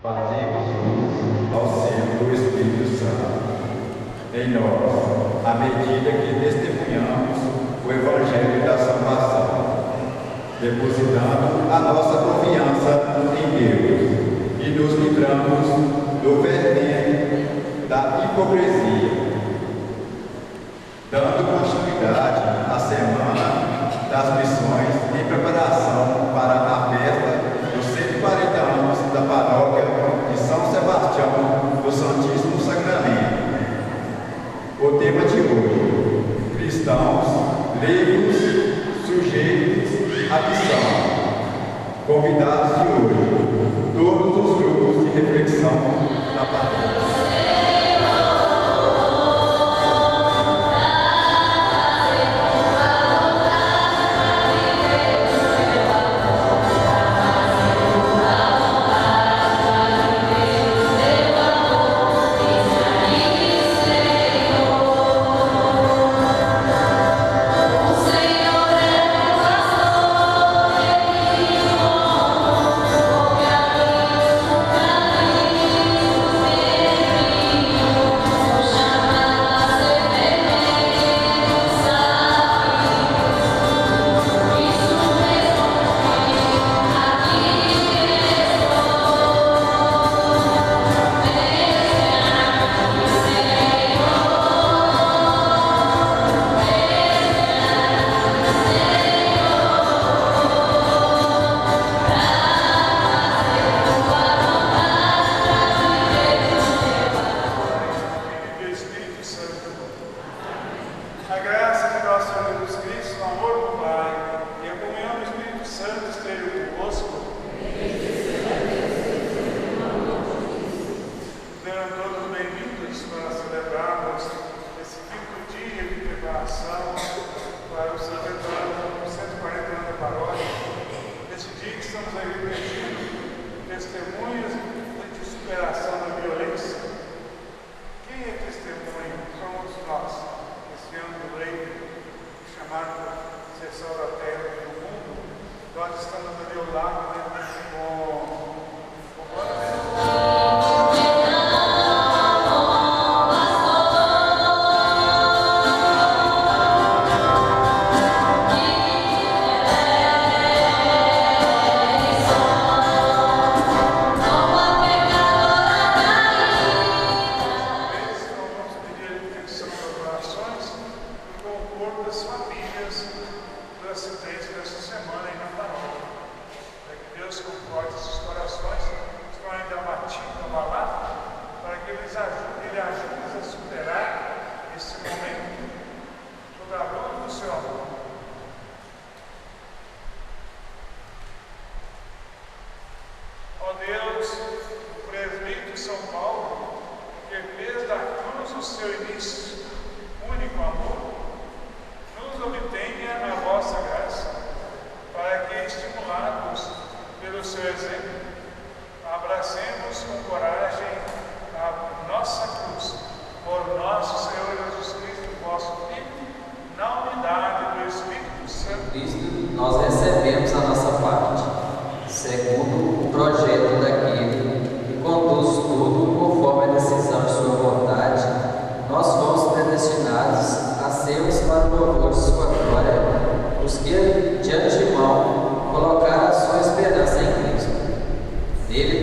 Fazemos uso ao selo do Espírito Santo em nós, à medida que testemunhamos o Evangelho da salvação, depositando a nossa confiança em Deus e nos livramos do veneno da hipocrisia, dando continuidade à semana das missões em preparação para a festa dos 140 anos da paróquia de São Sebastião do Santíssimo Sacramento. O tema de hoje: cristãos, leigos, sujeitos à missão. Convidados de hoje, todos os grupos de reflexão da paróquia.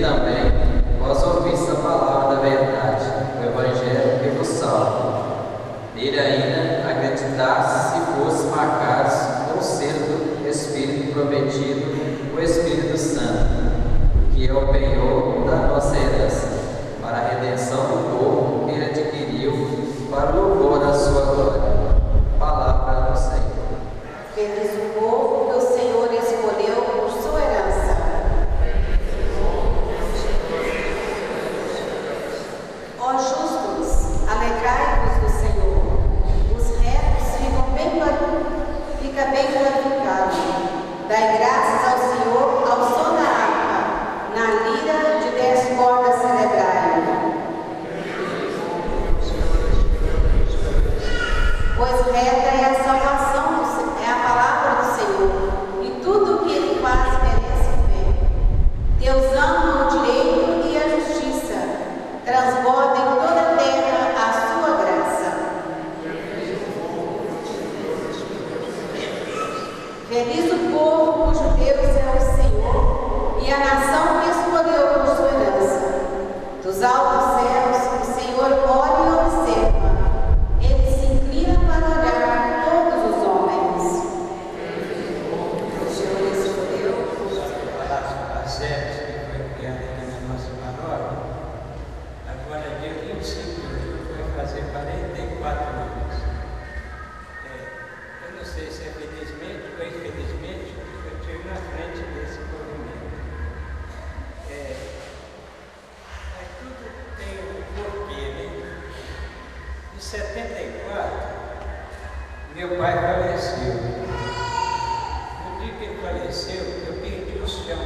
Também, vós ouvis a palavra da verdade, o Evangelho que vos salva. Ele ainda acreditasse se fosse marcados com o selo do Espírito prometido, o Espírito Santo, que é o penhor da nossa herança, para a redenção do povo que ele adquiriu, para o louvor da sua glória. Palavra do Senhor. Feliz o povo que o Senhor escolheu por sua herança. Ó justos, alegrai-vos do Senhor. Os retos fica bem glorificado. Dai graças ao Senhor ao som da harpa, na lira de 10 cordas celebrai. Pois reta é a salvação, é a palavra do Senhor, e tudo o que ele faz merece fé. Deus ama o direito e a justiça, transborda em toda a terra a sua graça. Feliz o povo cujo Deus é o Senhor, e a nação que escolheu por sua herança. Dos altos céus, o Senhor olha e observa. Ele se inclina para olhar todos os homens. O Senhor escolheu A SEPS, que foi criada aqui na nossa paróquia, agora dia 25 de julho vai fazer 44 anos. Eu não sei se é felizmente ou infelizmente, eu estive na frente desse movimento. Mas tudo tem um porquê, né? Em 74, meu pai faleceu. No dia que ele faleceu, eu perdi o chão.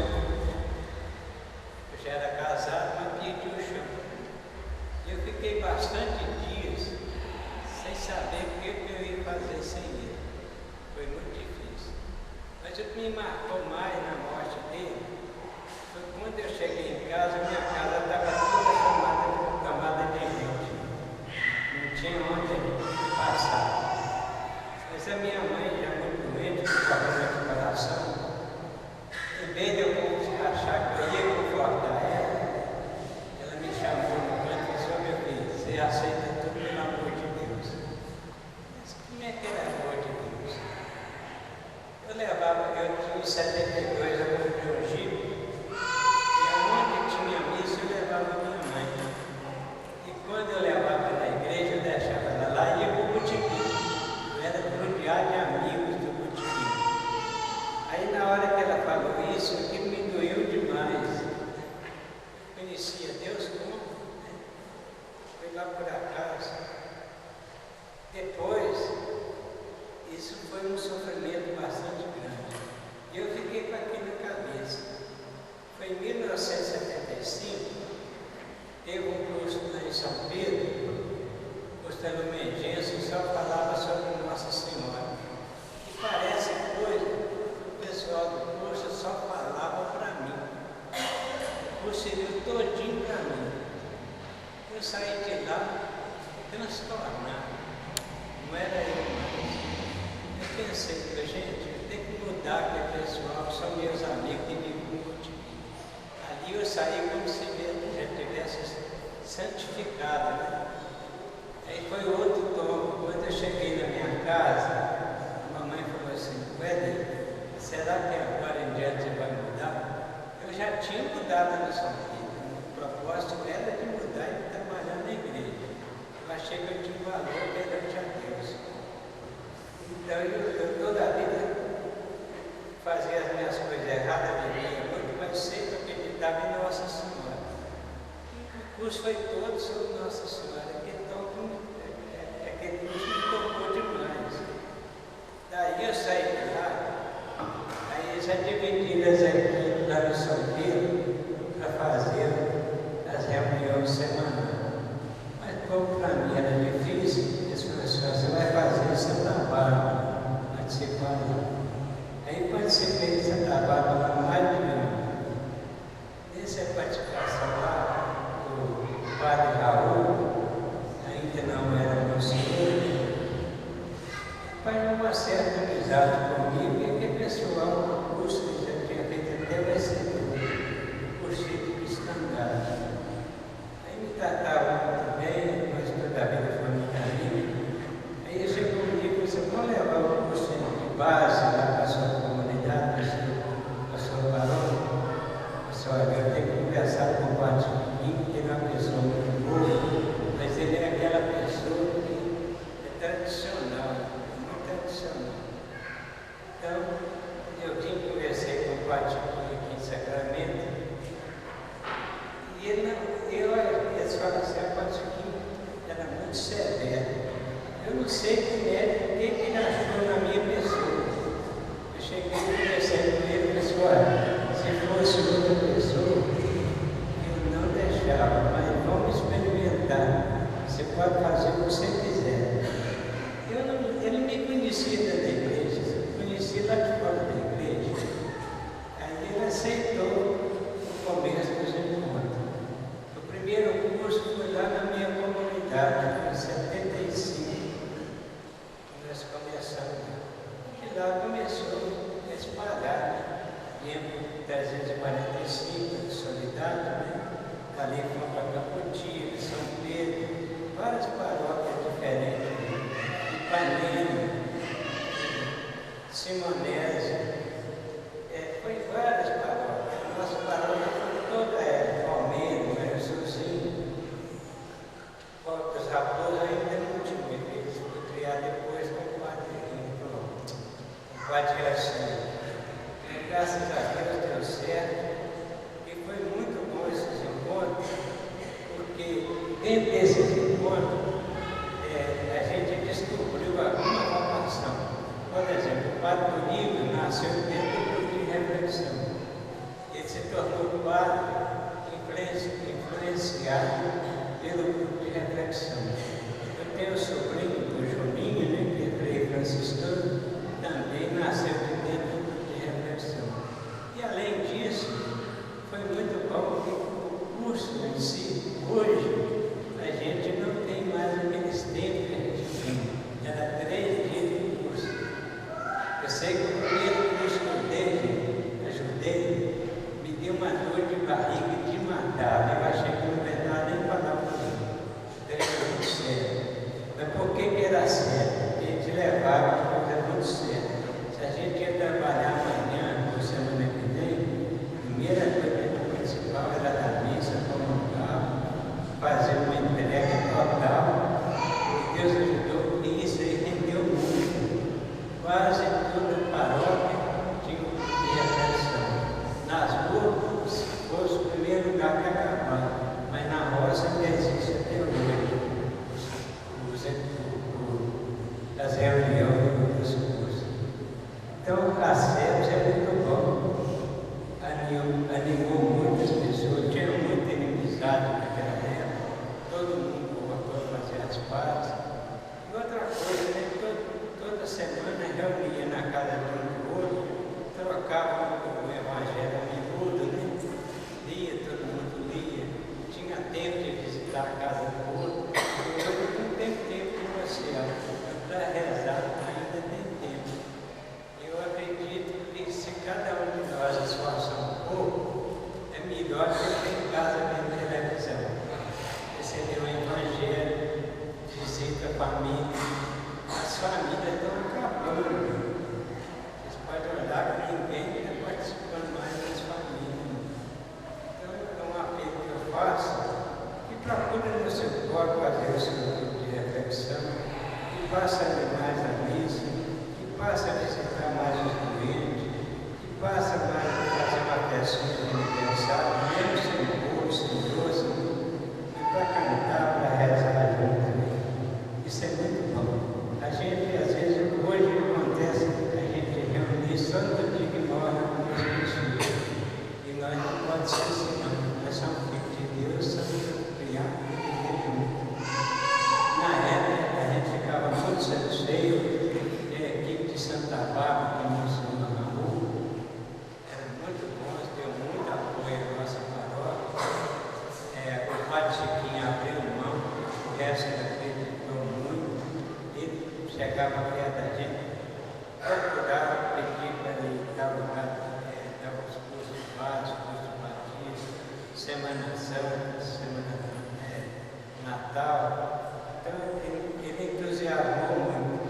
Eu já era casado, mas perdi o chão. E eu fiquei bastante dias sem saber o que eu ia fazer sem ele. Foi muito difícil. Mas o que me marcou mais na morte dele foi quando eu cheguei em casa, minha casa estava toda tomada de gente. Não tinha onde passar. Mas a minha mãe, já muito doente, com problema de coração, em vez de eu achar que eu ia confortar ela me chamou no canto e disse: "Ô meu filho, você aceita tudo pelo amor de Deus." Mas como é que era amor de Deus? Eu tinha em 72, eu comprei um jipe, e aonde tinha missa eu levava minha mãe. E quando eu levava na igreja, eu deixava ela lá e ia para o botequim. Eu era rodeado de amigos do botequim. Aí na hora que ela falou isso, aquilo me doeu demais. Eu conhecia Deus como? Foi lá por acaso. Depois, isso foi um sofrimento bastante grande. E eu fiquei com aquilo na cabeça. Foi em 1975, teve um curso lá em São Pedro, o Costelo Mengense, só falava sobre Nossa Senhora. E parece coisa que o pessoal do curso só falava para mim. O curso seria todinho para mim. Eu saí de lá transtornado. Não era eu mais. Eu pensei, gente, eu tenho que mudar aquele pessoal, são meus amigos que me curtem. Ali eu saí como se já tivesse santificado, né? Aí foi outro tom. Quando eu cheguei na minha casa, a mamãe falou assim: "Wesley, será que agora em diante você vai mudar?" Eu já tinha mudado na sua vida. O propósito era de mudar e trabalhar na igreja. Eu achei que eu tinha valor perante a Deus. Então eu toda a vida fazia as minhas coisas erradas, vivia muito, mas sempre acreditava em Nossa Senhora. O curso foi todo sobre Nossa Senhora, aquele curso me tocou demais. Daí eu saí de lá, aí já dividiram as equipes lá no São Pedro para fazer as reuniões semanais. Mas como para mim era difícil, eles falaram assim: "Você vai fazer esse trabalho participando." Aí participei desse trabalho lá mais de 1 ano. Nessa participação lá, o padre Raul severo. Eu não sei que ele achou na minha pessoa. Eu cheguei e conversei com ele, pessoal, se fosse outra pessoa, eu não deixava, mas vamos experimentar. Você pode fazer o que você quiser. Ele me conhecia da igreja, conhecia lá de fora da igreja. Aí ele aceitou o começo dos encontros. O primeiro curso foi lá na minha comunidade, em 75. Nós começamos. E lá começou a espalhar. Lembro 345, Solidário, né? Ali foi para Capotilha, São Pedro, várias paróquias diferentes. Ipanema, Simonese, foi várias paróquias. A nossa paróquia foi toda Palmeira, Maranhãozinho, Portos Raposo, ainda não tinha, eles foram criados depois com o Padre Garcia. Graças a Deus deu certo e foi muito bom esses encontros, porque dentro desses encontros a gente descobriu alguma vocação. Por exemplo, o Padre Toninho nasceu dentro do grupo de reflexão. Ele se tornou padre influenciado pelo grupo de reflexão. Eu tenho um sobrinho, o Juninho, né, que é frei franciscano, também nasceu dentro do grupo de reflexão. E além disso, foi muito bom que o curso em si, hoje, a gente não tem mais aqueles tempos que a gente tinha. Era 3 dias de curso. Eu sei que o primeiro curso que eu ajudei, me deu uma dor de barriga de matar. Eu achei que não ia dar nem falar por mim. Deu muito sério. Mas por que era sério? Porque a gente levava a coisa muito séria. Se a gente ia trabalhar amanhã, ou semana que vem, a primeira coisa principal era da missa, comungar, fazer uma entrega total. E Deus ajudou, e isso aí rendeu muito. Quase toda a paróquia tinha um grupo de reflexão. Nas ruas, se fosse o primeiro lugar que acabava, mas na roça ainda existe até hoje as reuniões dos cursos. Então, o Caceros é muito bom, animou muitas pessoas, tinha muita inimizade naquela época, todo mundo voltou a fazer as pazes. E outra coisa, né? Toda semana reunia na casa de um do outro, trocava o evangelho miúdo, né? Lia, todo mundo lia, tinha tempo de visitar a casa do outro. Eu não tenho tempo de você, para rezar ainda tem tempo. Eu acredito que se cada um de nós esforçar um pouco, é melhor que eu ter em casa vendo televisão. Receber o evangelho, visita a família. As famílias estão acabando. Vocês podem olhar que ninguém está participando mais das famílias. Então, é um apelo que eu faço, que procure no seu corpo fazer o seu grupo de reflexão, que passe a ler mais a missa, que passe a visitar mais os doentes, que passe mais a fazer uma festa de aniversário, mesmo sem bolo, sem doce, e para cantar, para rezar junto. Isso é muito bom. A gente, às vezes, hoje acontece que a gente reúne só no dia que morre algumas pessoas. E nós não podemos ser assim, não. Nós somos filhos de Deus, somos criados por Deus. Na época, a gente ficava muito satisfeito. A equipe de Santa Bárbara, que nos ensinou na rua, era muito bom, deu muito apoio à nossa paróquia. O Padre Chiquinho abriu mão, o resto acreditou muito. Ele chegava perto da gente, procurava pedir para ele dar lugar, dar os cursos básicos, cursos batistas, Semana Santa, Natal. Então ele entusiasmou muito.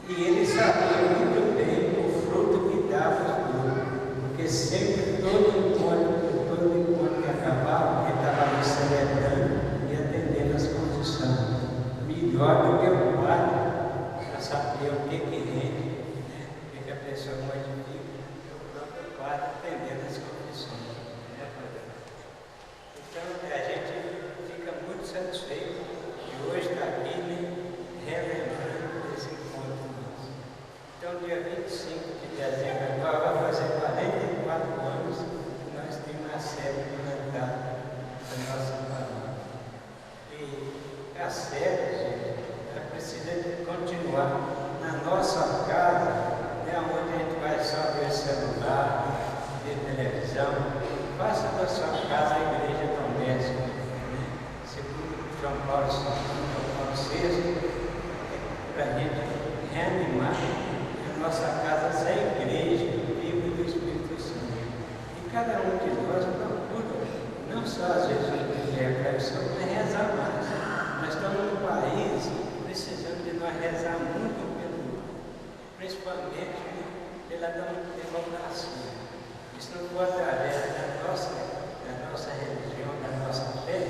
E ele sabia muito bem o fruto que dava os grupos, porque sempre todo encontro que acabava, ele estava ali celebrando e atendendo as condições. Melhor do que o padre, para saber o que rende, né? O que a pessoa modifica, o próprio padre atendendo as condições. Né, então a gente fica muito satisfeito de hoje estar aqui está séria, gente. Ela precisa continuar na nossa casa, né, onde a gente vai só ver celular, ver televisão. Faça da sua casa a igreja doméstica. Né? Segundo João Paulo VI, para a gente reanimar a nossa casa ser a igreja viva do Espírito Santo. E cada um de nós procura, não só às vezes a reflexão, mas rezar mais. Nós estamos num país precisando de nós rezar muito principalmente pela democracia. Isso não for através da nossa religião, da nossa fé,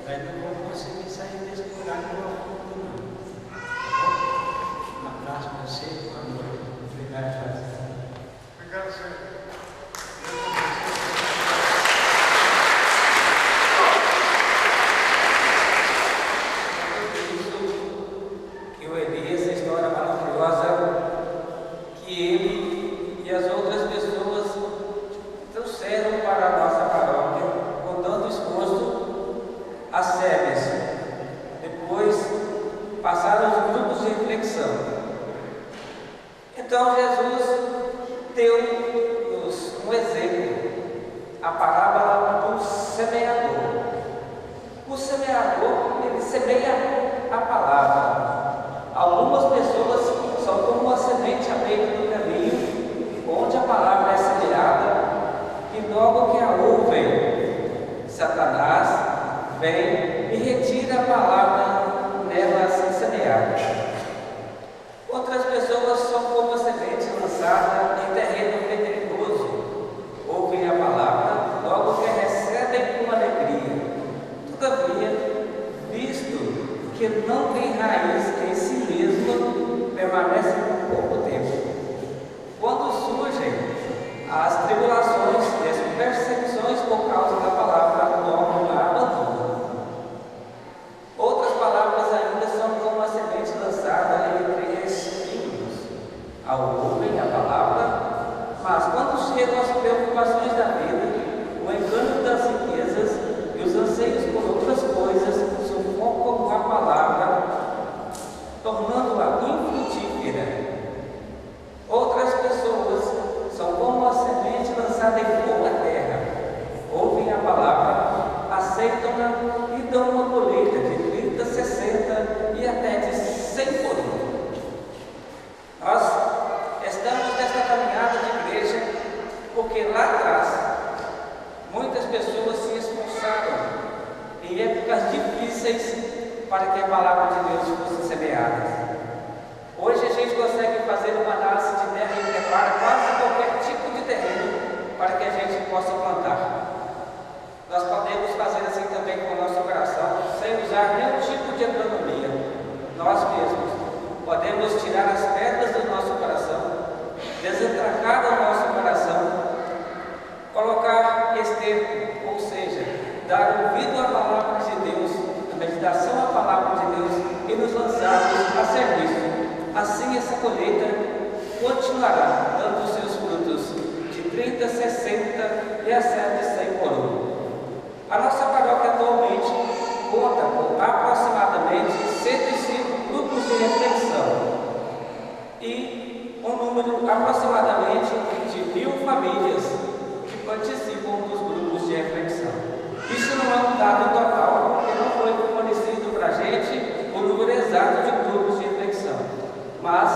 nós não vamos conseguir sair desse buraco no fundo, não. Tá bom? Um abraço para você, boa noite. Obrigado, José. Obrigado, senhor. Então Jesus deu-nos um exemplo, a parábola do semeador. O semeador, ele semeia a palavra. Algumas pessoas são como uma semente à beira do caminho, onde a palavra é semeada, e logo que a ouvem, Satanás vem e retira a palavra nela assim semeada. Outras pessoas são como a semente lançada em terreno pedregoso, ouvem a palavra, logo que recebem com alegria. Todavia, visto que não tem raiz em si mesmo, permanece por pouco tempo. Quando surgem as tribulações e as perseguições por causa da palavra, logo a abandonam. Outras palavras ainda são como a semente lançada entre espinhos. Ao ouvem a palavra, mas quando chegam as preocupações da vida, o engano das riquezas e os anseios por outras coisas sufocam a palavra, tornando-a infrutífera. Outras pessoas são como a semente lançada em boa terra. Ouvem a palavra, aceitam-na e dão uma colheita de 30, 60 e até de 100 por um. Nós estamos nesta caminhada de igreja porque lá atrás muitas pessoas se esforçaram em épocas difíceis para que a palavra de Deus fosse semeada. Hoje a gente consegue fazer uma análise de terra e prepara quase qualquer tipo de terreno para que a gente possa plantar. Nós podemos fazer assim também com o nosso coração, sem usar nenhum tipo de agronomia. Nós mesmos podemos tirar as pedras do nosso coração, desentracar o nosso coração, colocar esterco, ou seja, dar ouvido à palavra de Deus, a meditação à palavra de Deus e nos lançarmos a serviço. Assim essa colheita continuará dando os seus frutos de 30, 60 e até de 100 por um. A nossa paróquia atualmente conta com aproximadamente 105 grupos de reflexão e um número aproximadamente de 1000 famílias que participam dos grupos de reflexão. Isso não é um dado total, porque não foi fornecido para a gente o número exato de grupos de reflexão, mas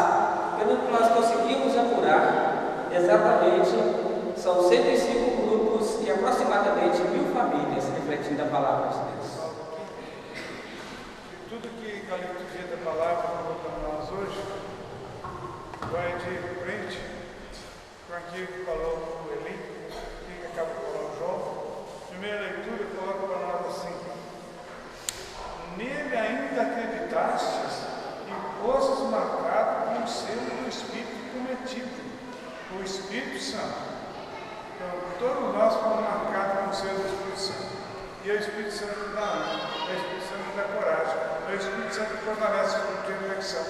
pelo que nós conseguimos apurar, exatamente são 105 grupos e aproximadamente 1000 famílias refletindo a palavra de Deus. E tudo que a liturgia da palavra falou para nós hoje vai de frente com aquilo que falou o Eli, que acabou de falar o João. Primeira leitura coloca para nós assim: nele ainda acreditastes e fostes marcados com o selo do Espírito prometido, o Espírito Santo. Então, todos nós fomos marcados com o selo do Espírito Santo. E é o Espírito Santo que dá ânimo, é o Espírito Santo que dá coragem, é o Espírito Santo que fortalece o grupo de reflexão.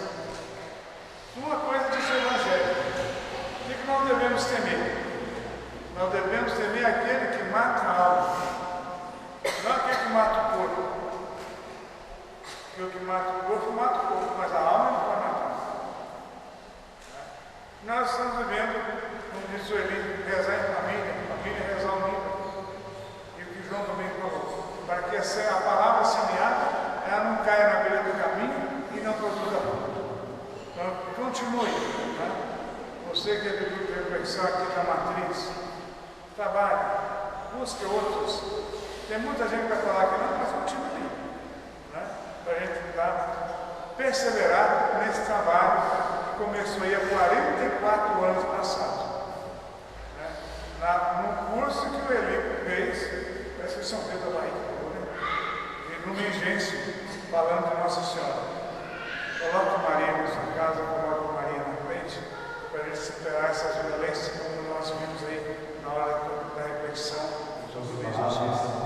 Uma coisa diz o Evangelho: o que nós devemos temer? Nós devemos temer aquele que mata a alma, não aquele que mata o corpo. Porque o que mata o corpo, mas a alma não pode matar. Nós estamos vivendo, como disse o Eli, rezar em família rezar unida. E o que João também falou, para que a palavra semeada, ela não caia na beira do caminho e não produza fruto. Então, continue. Né? Você que é do grupo de reflexão aqui da matriz, trabalhe, busque outros. Tem muita gente que vai falar que não, mas continue. Né? Para a gente perseverar nesse trabalho que começou aí há 44 anos passados. Né? No curso que o Eli fez, parece que São Pedro da Bahia, né? E no Mingêncio, falando de Nossa Senhora. Coloque Maria na sua casa, coloque Maria na frente, para a gente superar essas violências como nós vimos aí na hora da reflexão.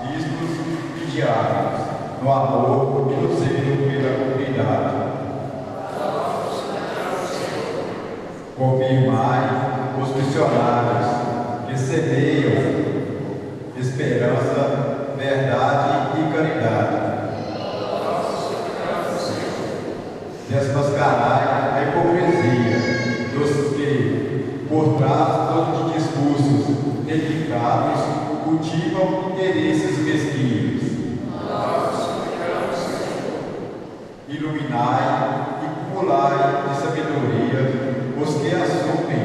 Bispos e diáconos, no amor e no zelo pela comunidade. Confirmai os missionários que semeiam esperança, verdade e caridade. Desmascarai a hipocrisia dos que, por trás todos os discursos edificados, cultivam interesses mesquinhos. Iluminai e cumulai de sabedoria os que assumem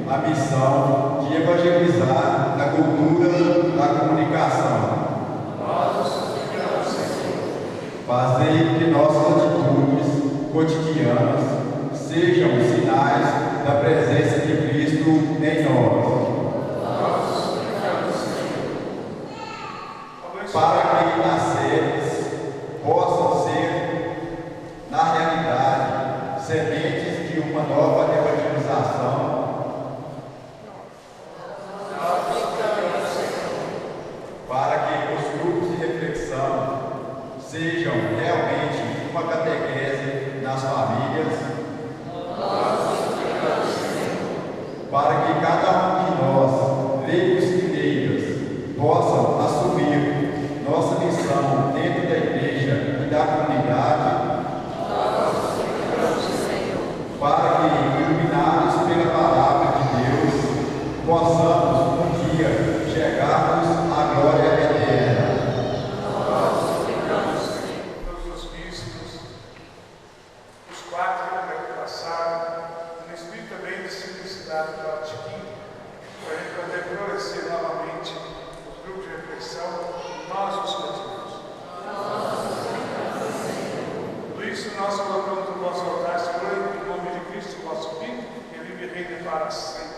a missão de evangelizar na cultura da comunicação. Fazei que nossas atitudes cotidianas sejam sinais da presença de Cristo em nós. Para que nasceres possam ser, na realidade, sementes de uma nova evangelização. Para que os grupos de reflexão sejam realmente uma catequese nas famílias. Para que cada um de nós, leigos e leigas, possam assumir nossa missão dentro da igreja e da comunidade, para que, iluminados pela palavra de Deus, possamos um dia chegarmos à glória eterna. Todos os bispos, os 4 que passaram, no espírito também de simplicidade do Vatiquim, para a gente poder florescer novamente os grupos de reflexão, nós os coletivos. Tudo isso nós colocamos no vosso altar, Senhor, em nome de Cristo, vosso Filho, que vive e reina para sempre.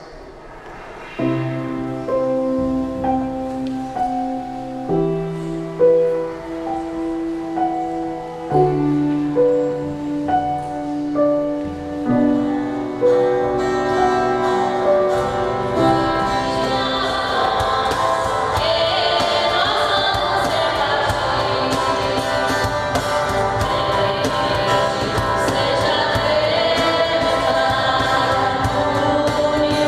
Seja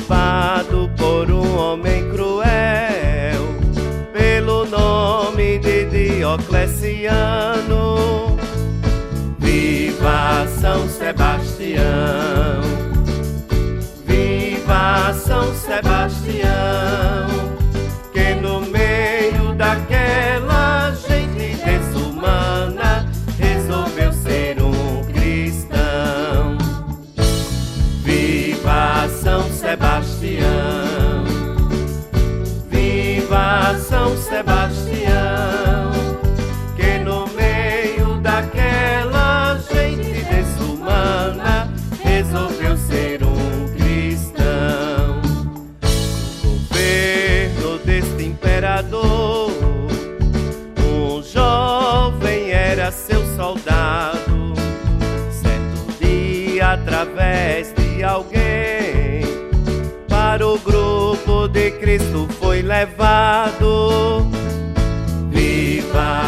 levado por um homem cruel, pelo nome de Diocleciano. Viva São Sebastião, viva São Sebastião, que no meio daquela gente desumana resolveu ser um cristão. Viva São Sebastião, viva São Sebastião, que no meio daquela gente desumana resolveu ser um cristão. No governo deste imperador, um jovem era seu soldado. Certo dia, através de alguém, para o grupo de Cristo foi levado. Viva